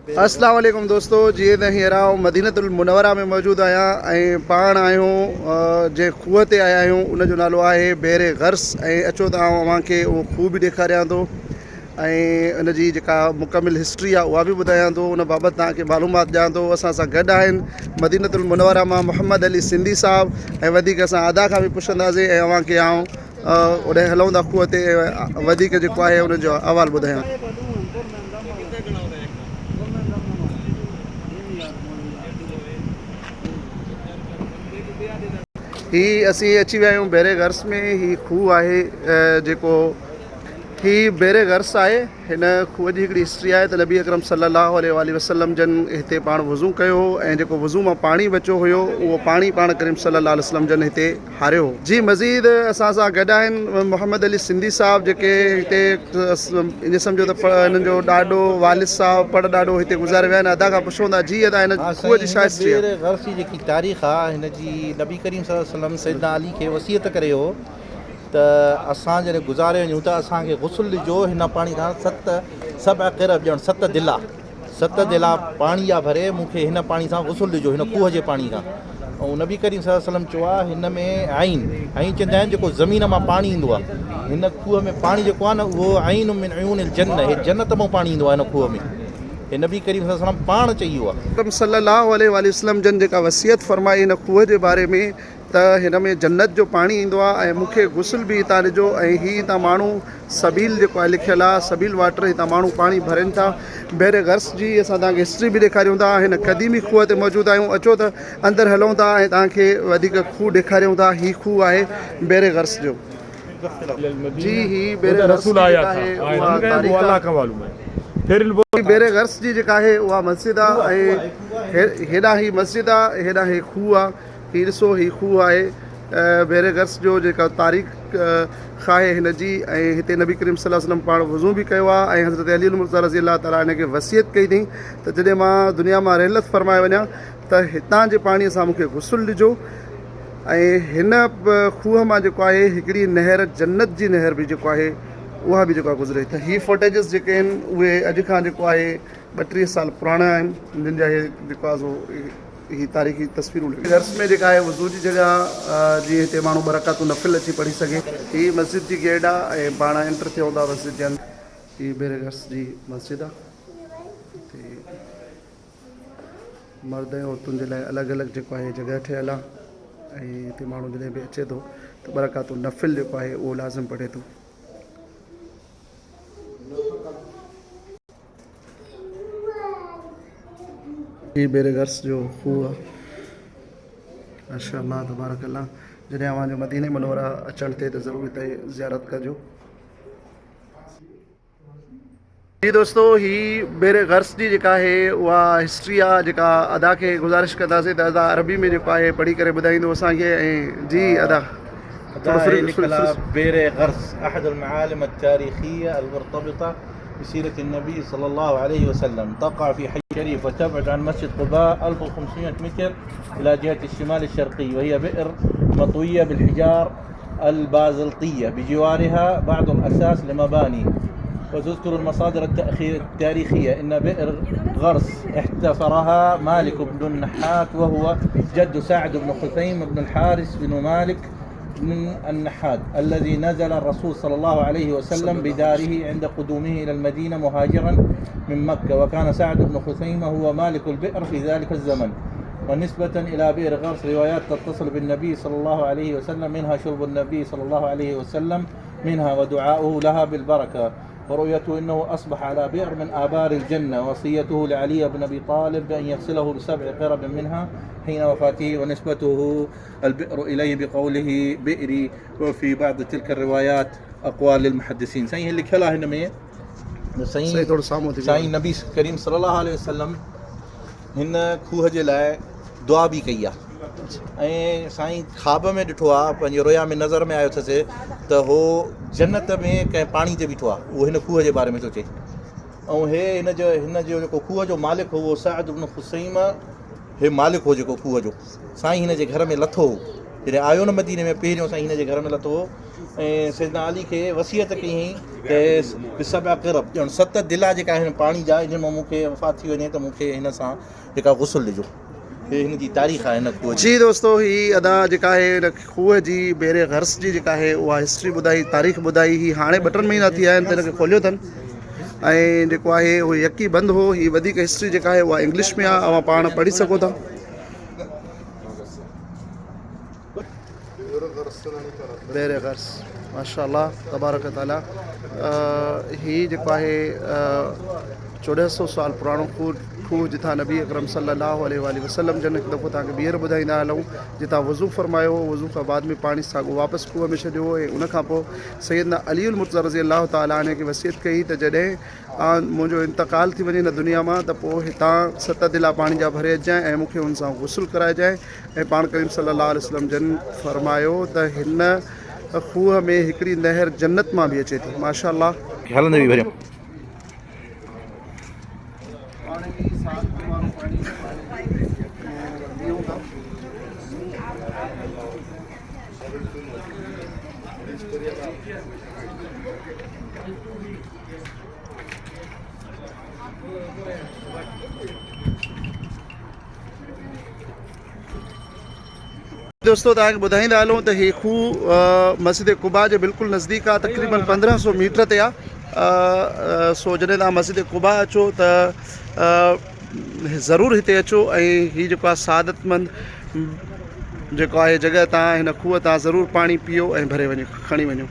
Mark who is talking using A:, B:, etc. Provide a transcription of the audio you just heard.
A: अस्सलाम वालेकुम दोस्तों, जीअं त हींअर मदीनतुल मुनव्वरा में मौजूदु आहियां ऐं पाण आहियूं जे खूह ते आया आहियूं। उनजो नालो आहे बेरे गर्स ऐं अचो त अव्हांखे उहो खूह बि ॾेखारियां थो ऐं उनजी जेका मुकमिल हिस्ट्री आहे उहा बि ॿुधायां थो। उन बाबति तव्हांखे मालूमात ॾियां थो। असां सां गॾु आहिनि मदीनतुल मुनव्वरा मां मोहम्मद अली सिंधी साहब ऐं वधीक असां अदा खां बि पुछंदासीं ऐं अव्हांखे ओॾे हलूं था खूह ते वधीक जेको आहे उनजो अहवालु ॿुधायां। ही असीं अची विया आहियूं बेरे गर्स में। ही खूह आहे जेको ही बेरे गर्स आहे। हिन खूह जी हिकिड़ी हिस्ट्री आहे त नबी अकरम सल्लल्लाहु अलैहि वसल्लम जन हिते पाण वज़ू कयो ऐं जेको वज़ू मां पाणी बचियो हुयो उहो पाणी पाण करीम सल्लल्लाहु अलैहि वसल्लम जन हिते हारियो जी। मज़ीद असां सां गॾु आहिनि मोहम्मद अली सिंधी साहब जेके हिते ईअं सम्झो त हिननि जो ॾाढो वालिद साहब पढ़ ॾाढो हिते गुज़ारे विया आहिनि। अदा खां पुछूं था जी अदा हिन खूह जी छा हिस्ट्री आहे?
B: बेरे गर्स जी जेकी तारीख़ आहे हिन जी नबी करीम सल्लल्लाहु अलैहि वसल्लम सैयदना अली खे वसीयत करे हो त असां जॾहिं गुज़ारे वञूं त असांखे गुस्ल ॾिजो हिन पाणी खां सभु क़िरब ॼण 7 दिला पाणी जा भरे मूंखे हिन पाणी सां गुस्ल ॾिजो हिन खूह जे पाणी खां। ऐं नबी करीम सल्लल्लाहु अलैहि वसल्लम चयो आहे हिन में आइन चवंदा आहिनि जेको ज़मीन मां पाणी ईंदो आहे हिन खूह में पाणी जेको आहे न उहो आइन मिन अयूनिल जन्नत, हे जन्नत मां पाणी ईंदो आहे हिन खूह में। हे नबी करीम सल्लल्लाहु अलैहि वसल्लम पाण चई वियो आहे।
A: सल्लल्लाहु अलैहि वसल्लम जन जेका वसियत फरमाई हिन खूह जे बारे में त हिन में जन्नत जो पाणी ईंदो आहे ऐं मूंखे गुस्ल बि हितां ॾिजो ऐं हीअ हितां माण्हू सबील जेको आहे लिखियलु आहे सबील वाटर हितां माण्हू पाणी भरनि था। बेरे गर्स जी असां तव्हांखे हिस्ट्री बि ॾेखारियूं था। हिन क़दीमी खूह ते मौजूदु आहियूं। अचो त अंदरि हलूं था ऐं तव्हांखे वधीक खूह ॾेखारियूं था। हीअ खूह आहे बेरे गर्स जो जी। ही बेरे गर्स बेरे गर्स जी जेका आहे उहा मस्जिद आहे ऐं हेॾां ही मस्जिद आहे हेॾां ही खूह आहे। हीअ ॾिसो ही खूह आहे बेरे गर्स जो जेका तारीख़ आहे हिन जी। ऐं हिते नबी करीम सल्लल्लाहु अलैहि वसल्लम पाण वज़ू बि कयो आहे ऐं हज़रत अली मुर्तज़ा रज़ी अल्लाह ताला हिन खे वसियत कई अथई त जॾहिं मां दुनिया मां रहलत फरमाए वञा त हितां जे पाणीअ सां मूंखे गुस्ल ॾिजो। ऐं हिन खूह मां जेको आहे हिकिड़ी नहर जन्नत जी नहर बि जेको आहे उहा बि जेको आहे गुज़रे। त हीअ फुटेजिस जेके आहिनि उहे अॼु खां जेको आहे 32 साल पुराणा आहिनि जिन जा जेको आहे ही तारीख़ी तस्वीरूं। गर्स में जेका आहे वज़ू जी जॻह जीअं हिते माण्हू बरक़ातूं नफ़िल अची पढ़ी सघे। हीअ मस्जिद जी गेट आहे ऐं पाण एंटर थियूं था मस्जिद जे अंदरि। हीअ बेरे गर्स जी मस्जिद आहे। मर्द ऐं औरतुनि जे लाइ अलॻि अलॻि जेको आहे जॻह ठहियलु आहे ऐं हिते माण्हू जॾहिं बि अचे थो त बरक़ातूं नफ़िल जेको आहे उहो लाज़िम पढ़े थो। ही बेरे गर्स जो खूह आहे। माशाअल्लाह तबारकल्लाह। जॾहिं अव्हांजो मदीने मुनव्वरा अचणु थिए त ज़रूरु हिते ज़ियारत कजो जी दोस्तों। ही बेरे गर्स जी जेका आहे उहा हिस्ट्री आहे जेका अदा खे गुज़ारिश कंदासीं त अदा अरबी में जेको आहे पढ़ी करे ॿुधाईंदो असांखे। ऐं जी अदा
B: बेरे गर्स अहदुल मआलिम अत्तारीख़िया अलमुर्तबिता بسيرة النبي صلى الله عليه وسلم تقع في حي شريف وتبعد عن مسجد قباء 1500 متر إلى جهة الشمال الشرقي، وهي بئر مطوية بالحجار البازلطية بجوارها بعض الأساس لمباني. وتذكر المصادر التاريخية أن بئر غرس احتفرها مالك بن النحات وهو جد سعد بن خثيم بن الحارث بن مالك من النحاد الذي نزل الرسول صلى الله عليه وسلم بداره عند قدومه إلى المدينة مهاجرا من مكة، وكان سعد بن خثيمة هو مالك البئر في ذلك الزمن. ونسبة إلى بئر غرس روايات تتصل بالنبي صلى الله عليه وسلم، منها شرب النبي صلى الله عليه وسلم منها ودعاؤه لها بالبركة، ورؤيته أنه أصبح على بئر من آبار الجنة، وصيته لعلي بن أبي طالب بأن يغسله ب7 قرب منها حين وفاته، ونسبته البئر إليه بقوله بئري. وفي بعض تلك الروايات أقوال للمحدثين. سين اللي كلا هنا में साईं नबी करीम सल्लल्लाहु अलैहि वसल्लम हिन खूह जे लाइ दुआ बि कई आहे ऐं साईं ख़्वाब में ॾिठो आहे पंहिंजे रोया में नज़र में आयो अथसि त हो जन्नत में कंहिं पाणी ते बीठो आहे। उहो हिन खूह जे बारे में थो चए ऐं हिन जो जेको खूह जो मालिक हो साद इब्न खुसैम हे मालिक हो जेको खूह जो। साईं हिन जे घर में लथो जॾहिं आयो न मदीने में पहिरियों साईं हिन जे घर में लथो हो ऐं सैदना अली खे वसियत कयईं त सभु अक़रब ॼण 7 दिला जेका आहिनि पाणी जा हिन मां मूंखे वफ़ात थी वञे त मूंखे हिन सां जेका गुस्ल ॾिजो। हे हिन जी तारीख़ आहे हिन खूह जी।
A: जी दोस्तो, ही अदा जेका आहे हिन खूह जी बेरे गर्स जी जेका आहे उहा हिस्ट्री ॿुधाई, तारीख़ ॿुधाई। ही हाणे 2-3 महीना थी विया आहिनि त हिनखे खोलियो अथनि ऐं जेको आहे उहो यकी बंदि हो। ही वधीक हिस्ट्री जेका आहे उहा इंग्लिश में आहे, अवां पाण पढ़ी सघो था। बेरे गर्स माशाअल्लाह तबारक ताला। ही जेको आहे 1400 साल पुराणो खूह जितां नबी अकरम सल्लल्लाहु अलैहि वसल्लम जन हिकु दफ़ो तव्हांखे ॿीहर ॿुधाईंदा हलूं, जितां वज़ू फरमायो हो, वज़ू खां बाद में पाणी साॻियो वापसि खूह में छॾियो ऐं उनखां पोइ सैयदना अली उल मुर्तज़ा रज़ी अल्लाह ताला अन्हु खे वसियत कई त जॾहिं मुंहिंजो इंतकाल थी वञे न दुनिया मां त पोइ हितां 7 दिला पाणी जा भरे अचिजांइ ऐं मूंखे हुन सां गुस्ल कराइजांइ। ऐं पाण करीम सल्लल्लाहु अलैहि वसल्लम जन फरमायो त हिन खूह में हिकिड़ी नहर जन्नत मां बि अचे थी। माशाअल्लाह
B: हलंदे बि भरियो।
A: दोस्तों तव्हांखे ॿुधाईंदा हलूं त हीउ खूह मस्जिद कुबा जे बिल्कुलु नज़दीक आहे, तक़रीबन 1500 मीटर ते आहे। सो जॾहिं तव्हां मस्जिद कुबा अचो त ज़रूरु हिते अचो ऐं हीउ जेको आहे सादतमंद जेको आहे जॻह तव्हां हिन खूह तां ज़रूरु पाणी पीओ ऐं भरे वञो, खणी वञो।